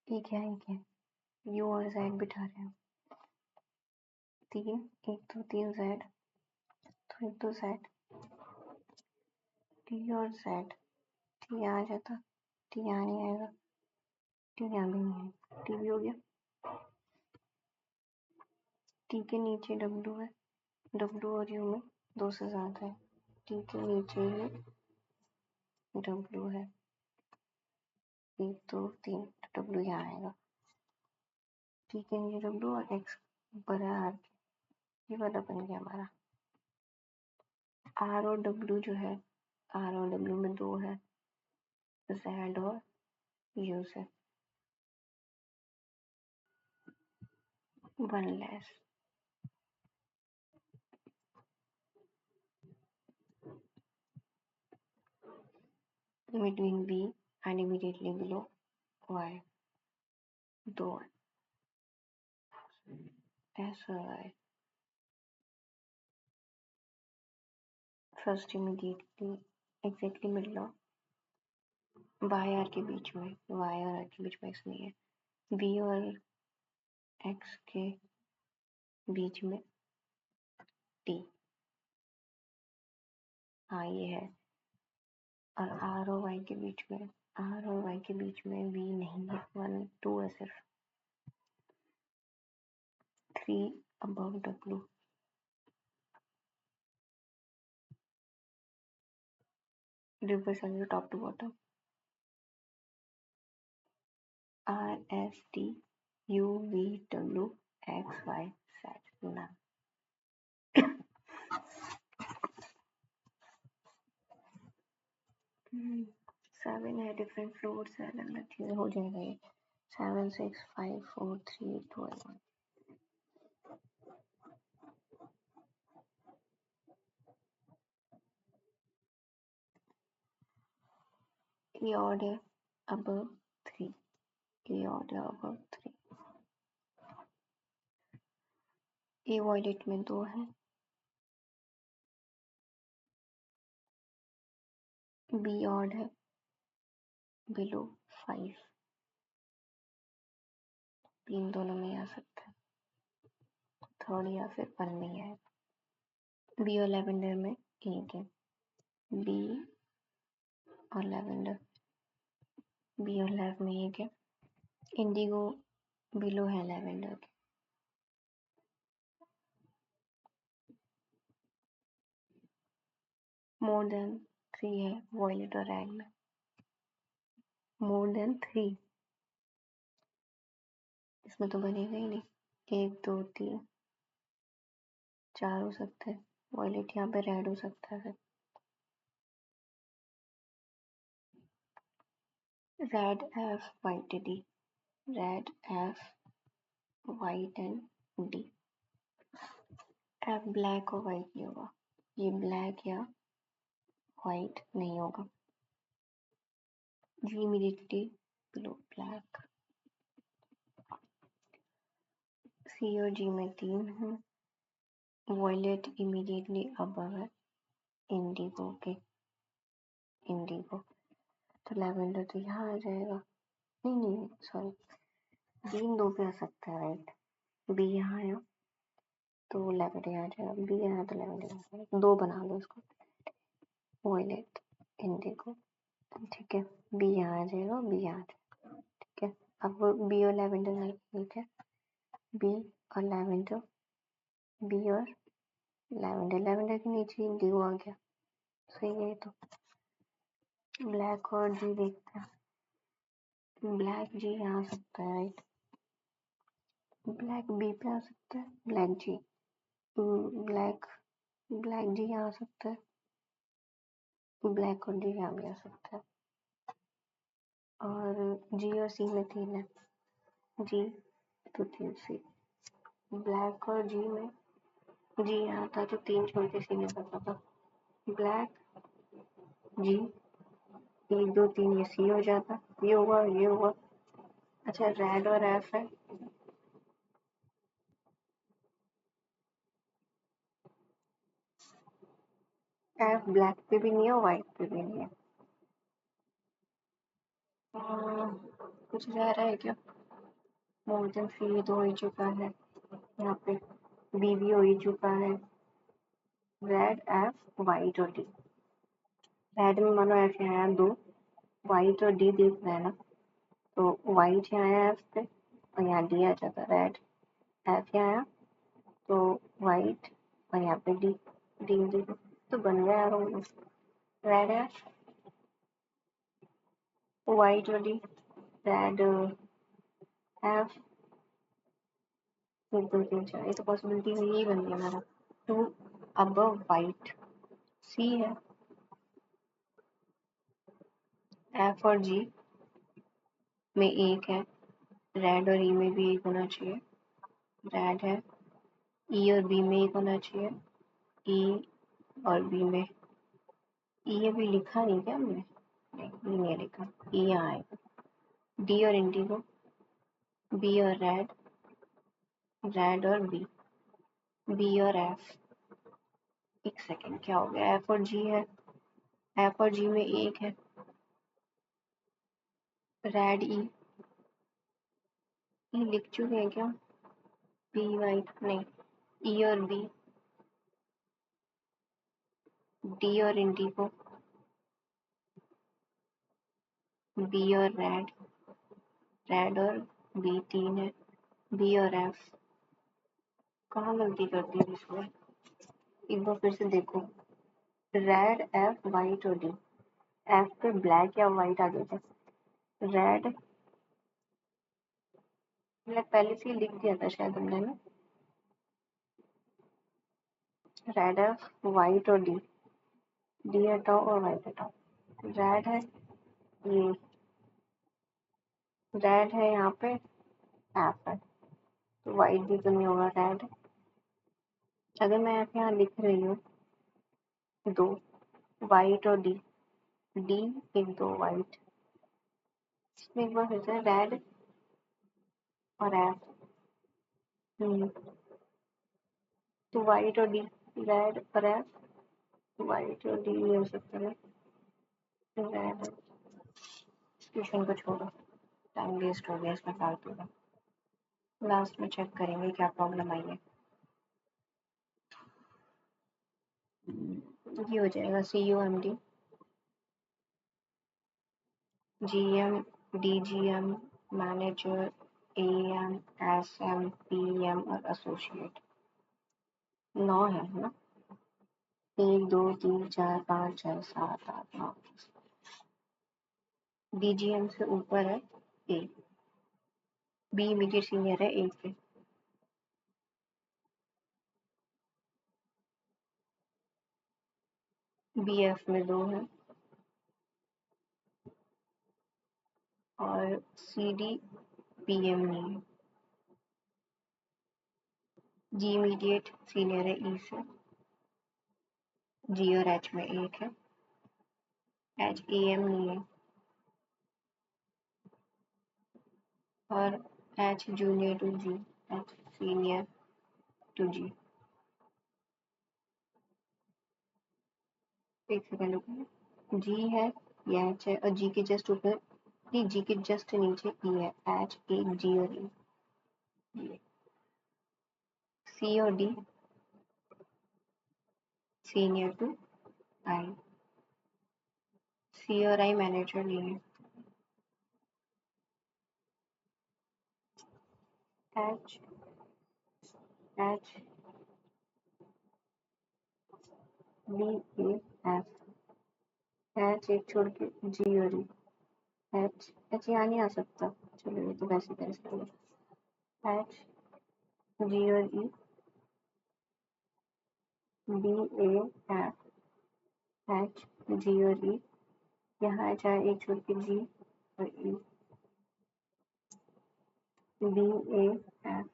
एक है यू और जेड बिठा रहे हैं 3 1 2 3 जेड तो 1 2 जेड टी और जेड टी यहाँ आ जाता टी यहाँ नहीं आएगा टी यहाँ भी नहीं है टी भी हो गया टी के नीचे डब्ल्यू है डब्ल्यू और यू में 2 से ज़्यादा है टी के नीचे ही डब्ल्यू है 1 2 3 डब्ल्यू यहाँ आएगा टी के नीचे डब्ल्यू और एक्स ऊपर है आर के ये वाला बन गया हमारा आर और डब्ल्यू जो है आर और डब्ल्यू में 2 है जेड और यू से 1 less between B and immediately below Y 2 S और Y first immediately exactly middle Y R के बीच में वाई और आर के बीच में एक्स नहीं है बी और एक्स के बीच में टी हाँ ये है और आर और वाई के बीच में आर और वाई के बीच में बी नहीं है 1 2 है सिर्फ 3 above W reverse top to bottom R S T U V W X Y Z ना 7 है डिफरेंट फ्लोर्स है अलग अलग चीज़ें हो जाएगा ये 7 6 5 4 3 2 1 ये ऑर्डर above 3 ये ऑर्डर above 3 ये वॉयलेट में 2 है बी ऑर्ड है बिलो 5 3 दोनों में आ सकता है थर्ड या फिर 1 में ही आएगा बी और लेवेंडर में एक है बी और लेवेंडर बी और लेव में एक है इंडिगो बिलो है लेवेंडर के मोर देन 3 है वॉयलेट और रेड में मोर देन 3 इसमें तो बनेगा ही नहीं 1 2 3 4 हो सकते हैं वॉयलेट यहाँ पे रेड हो सकता है। Red F white D, red F white and D. F black और वाइट नहीं होगा, ये ब्लैक या वाइट नहीं होगा। जी इमीडिएटली बिलो ब्लैक। सी और जी में 3 है। वॉयलेट इमीडिएटली अबव है इंडिगो के, इंडिगो। तो लैवेंडर तो यहाँ आ जाएगा। नहीं नहीं सॉरी, बी इन 2 पे आ सकता है राइट। बी यहाँ है तो लैवेंडर यहाँ आ जाएगा, बी यहाँ तो लैवेंडर यहाँ आ जाएगा। 2 बना लो इसको, वॉयलेट इंडिगो, ठीक है। बी यहाँ आ जाएगा, बी यहाँ आ जाएगा, ठीक है। अब बी और लैवेंडर ठीक है, बी और लैवेंडर, बी और लैवेंडर, लैवेंडर के नीचे इंडिगो आ गया, सही है। तो ब्लैक और जी देखते हैं। ब्लैक जी यहाँ आ सकता है राइट, ब्लैक बी पे आ सकता है, ब्लैक जी, ब्लैक ब्लैक जी यहाँ आ सकता है, ब्लैक और जी यहाँ भी आ सकता है। और जी और सी में 3 है, जी तो 3 सी। ब्लैक और जी में जी यहाँ था तो 3 छोड़ के सी निकल सकता था। ब्लैक जी 1 2 3 ये सी हो जाता, ये हुआ ये हुआ। अच्छा रेड और एफ है, एफ ब्लैक पे भी नहीं है, वाइट पे भी नहीं है। कुछ रह रहा है क्या? मोर देन सी तो हो ही चुका है, यहाँ पे बी भी हो ही चुका है। रेड एफ वाइट और डी, रेड में मानो एफ यहाँ आया 2, वाइट और डी देख रहे हैं ना, तो वाइट यहाँ आया एफ पे और यहाँ डी आ जाता। रेड एफ यहाँ आया तो वाइट और यहाँ पे डी, डी डी तो बन गया यार रेड एफ वाइट और डी, रेड एफ 1 2 3 4, ये तो पॉसिबिलिटी में यही बन गया मेरा। 2 अबव वाइट, सी है, एफ और जी में 1 है, रेड और ई में भी 1 होना चाहिए, रेड है। ई और बी में 1 होना चाहिए, ई और बी में, ई अभी लिखा नहीं क्या हमने? नहीं ई नहीं लिखा, ई यहाँ आएगा। डी और इंडिगो, बी और रेड, रेड और बी, बी और एफ। एक सेकेंड क्या हो गया, एफ और जी है, एफ और जी में 1 है, रेड ई, ई लिख चुके हैं क्या? बी वाइट नहीं, ई और बी, डी और इंडिगो, बी और रेड, रेड और बी 3 है, बी और एफ। कहाँ गलती कर दी इसमें, एक बार फिर से देखो। रेड एफ वाइट और डी, एफ पे ब्लैक या वाइट आ गया था, रेड मैंने पहले से ही लिख दिया था शायद हमने ना, रेड एफ वाइट और डी, डी हटाओ और वाइट हटाओ। रेड है ये, रेड है यहाँ पे, एफ है तो वाइट भी तो नहीं होगा रेड। अगर मैं एफ यहाँ लिख रही हूँ 2 वाइट और डी, डी 1 2 वाइट, इसमें एक बार फिर से रेड और एफ, तो वाइट और डी, रेड और एफ, वाइट और डी नहीं हो सकता है, रेड। ट्यूशन को छोड़ो, टाइम वेस्ट हो गया इसमें फालतू का, लास्ट में चेक करेंगे क्या प्रॉब्लम आई है। ये हो जाएगा CUMD, GM, DGM, manager, AM, SM, PM और एसोसिएट। 9 है ना, 1 2 3 4 5 6 7 8 9। DGM से ऊपर है A, B इमीडिएट सीनियर है A के। बी एफ में 2 है और सी डी पी एम नहीं है। जी इमीडिएट सीनियर है ई से, जी और एच में 1 है, एच ए एम नहीं है और H junior to G, H senior to G. एक सेकेंड रुको, जी है, ये एच है और जी के जस्ट ऊपर, नहीं जी के जस्ट नीचे ई है, एच एक जी और ई। सी और D senior to I, C और आई मैनेजर नहीं है। H H B A F, H एक छोड़ के जी और ई, एच एच यहाँ नहीं आ सकता, चलो ये तो वैसे कैसे होगा, एच जी और E, B A F, H G और ई, यहाँ एच आया एक छोड़ के जी और ई, बी ए एफ,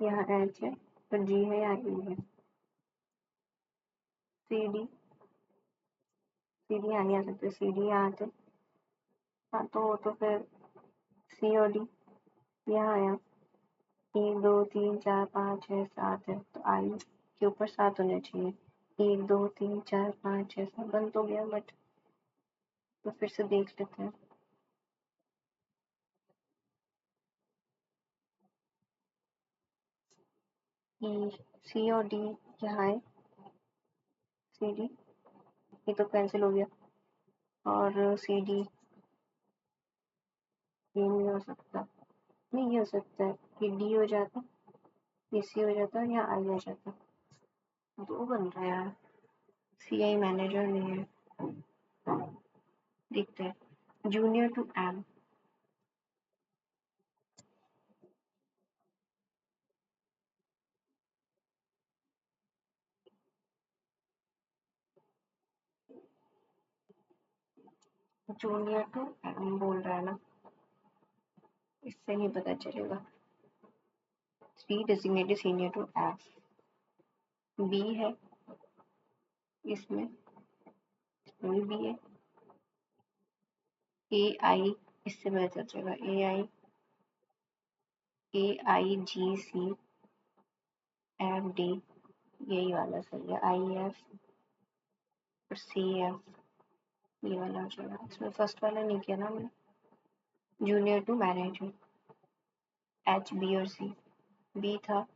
यहाँ एच है और जी है, यहाँ ई है, सी डी, सी डी यहाँ नहीं आ सकते, सी डी यहाँ आते, हाँ तो वो तो फिर सी और डी यहाँ आया, 1 2 3 4 5 6 7 है तो आई के ऊपर 7 होने चाहिए, 1 2 3 4 5 6 7 बंद तो गया, बट तो फिर से देख लेते हैं। ई सी और डी यहाँ है, सी डी ये तो कैंसिल हो गया और सी डी ये नहीं हो सकता, नहीं ये हो सकता है, ये डी हो जाता, ये सी हो जाता या आई हो जाता, दो बन रहा है यार, सी आई मैनेजर नहीं है, देखते हैं। Junior to M, junior to M बोल रहा है ना, इससे नहीं पता चलेगा। 3 designated senior to F, B है इसमें, इसमें भी है, ए आई, इससे पता चल जाएगा, ए आई जी सी एफ डी, यही वाला सही है, आई एफ और सी एफ, ये वाला हो जाएगा, इसमें फर्स्ट वाला नहीं किया ना हमने। Junior to manager, H B और सी, बी था,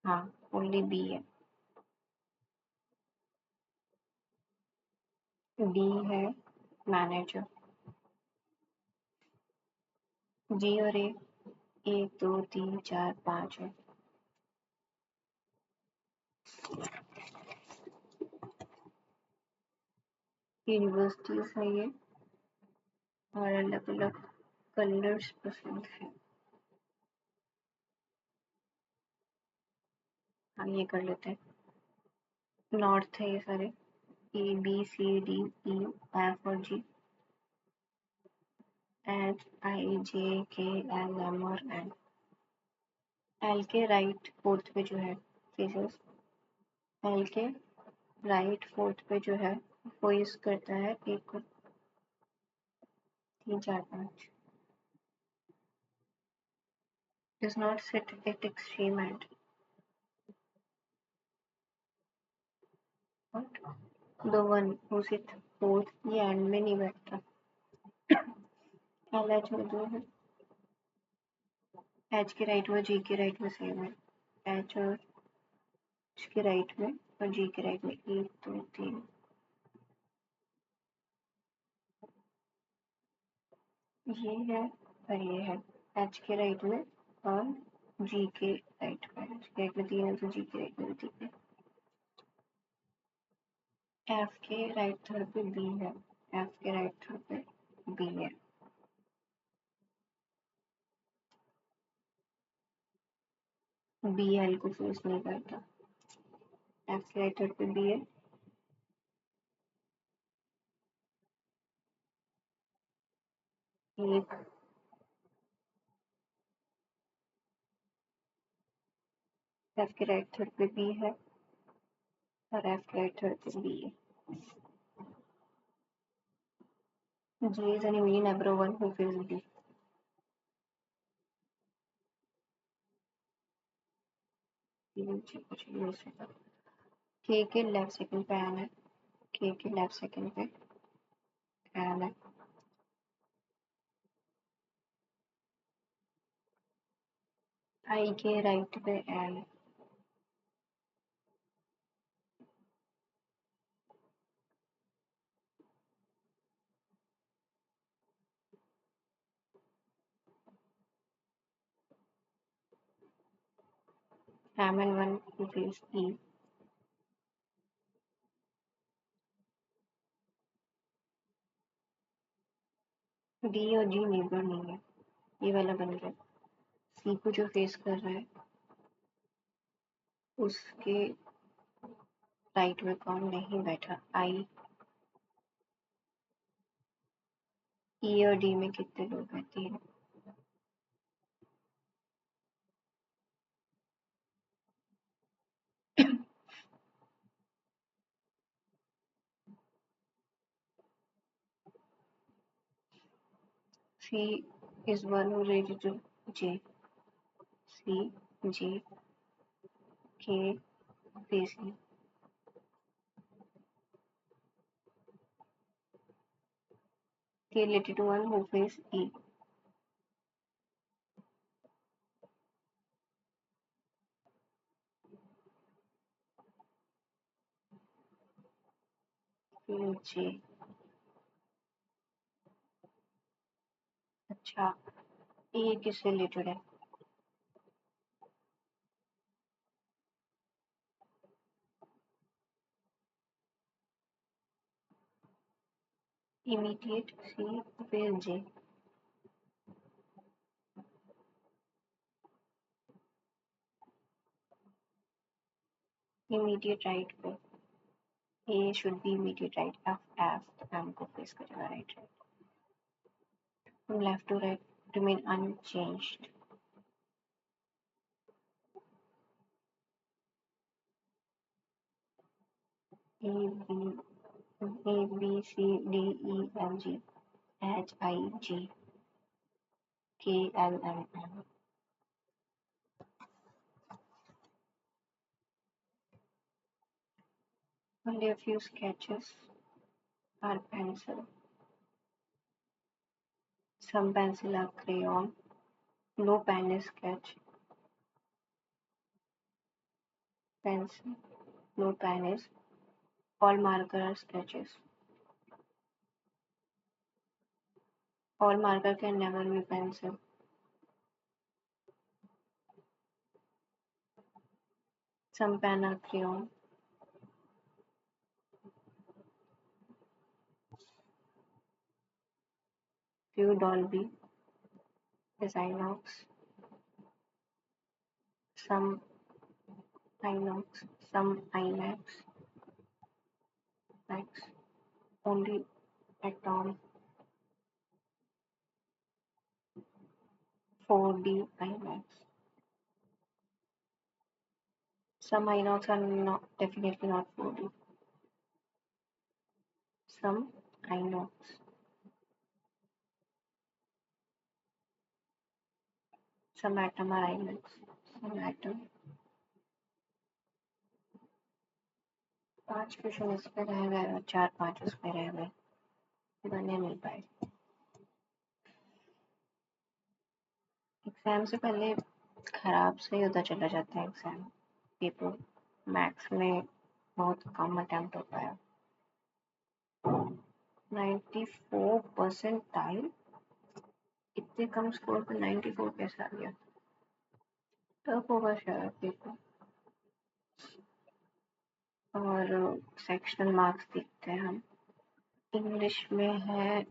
हाँ ओनली बी है, डी है मैनेजर, जी और ए 1 2 3 4 5 है, यूनिवर्सिटीज है ये और अलग अलग कलर्स पसंद है, हम ये कर लेते हैं। नॉर्थ है ये सारे, A B C D E F और G, H I J K L M और एन, एल के राइट फोर्थ पे जो है फेसेस, एल के राइट फोर्थ पे जो है वो यूज करता है 1 3 4 5, does not sit at extreme end, but the one who sit fourth ये एंड में नहीं बैठता, एल एच में 2 है, एच के राइट में जी के राइट में सेम है, एच और एच के राइट में और जी के राइट में 1 2 3, ये है और ये है, एच के राइट में और जी के राइट में, एच के राइट में 3 है तो जी के राइट में भी 3 है, एफ के राइट थर्ड पे बी है, एफ के राइट थर्ड पे बी है, बी एल को फेस नहीं करता, एफ के राइट थर्ड पे बी है, एक एफ के राइट थर्ड पे बी है और एफ के राइट थर्ड पे बी है. J is an immediate neighbor of one who fills D. कुछ K के लेफ्ट सेकंड पे एन है. K के लेफ्ट सेकंड पे एन है. I के राइट पे एन है. Hammond one who fills E. D और G नेबर नहीं है. ये वाला बन गया. C को जो फेस कर रहा है उसके राइट में कौन नहीं बैठा. I E और D में कितने लोग हैं. 3. C is one who related to J. C J K face E. K related to one who face E. J. अच्छा, ये किससे रिलेटेड है. इमीडिएट C फिर J. इमीडिएट राइट पे A should be immediate right. F M को फेस करेगा right. From left to right remain unchanged. A B C D E F G H I J K L M N. Only a few sketches are pencil. Some pencil are crayon. No pen is sketch. Pencil. No pen is. All marker are sketches. All marker can never be pencil. Some pen are crayon. Few Dolby is Inox. Some Inox. Some IMAX. Max. Only Atom. 4D IMAX. Some Inox are not definitely not 4D. Some Inox. Some Atom are IMAX. Some Atom. 5 question इस पे रह गए और 4-5 उस पे रह गए. बने नहीं पाए. एग्जाम से पहले खराब से ही होता चला जाता है एग्जाम पेपर. मैथ्स में बहुत कम अटेम्प्ट हो पाया. 94 परसेंटाइल. इतने कम स्कोर पे 94 कैसे आ गया. टफ होगा शायद पेपर. और सेक्शनल मार्क्स देखते हैं हम. इंग्लिश में है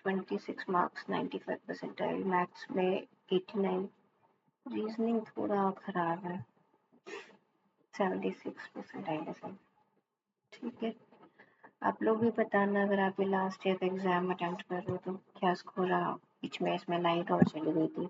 26 मार्क्स 95 परसेंटाइल. मैथ्स में 89. रीजनिंग थोड़ा खराब है 76 परसेंटाइल है सब. ठीक है. आप लोग भी बताना अगर आप ये लास्ट ईयर का एग्जाम अटेम्प्ट कर रहे हो तो क्या स्कोर रहा. बीच में इसमें नाइट और चली गई थी।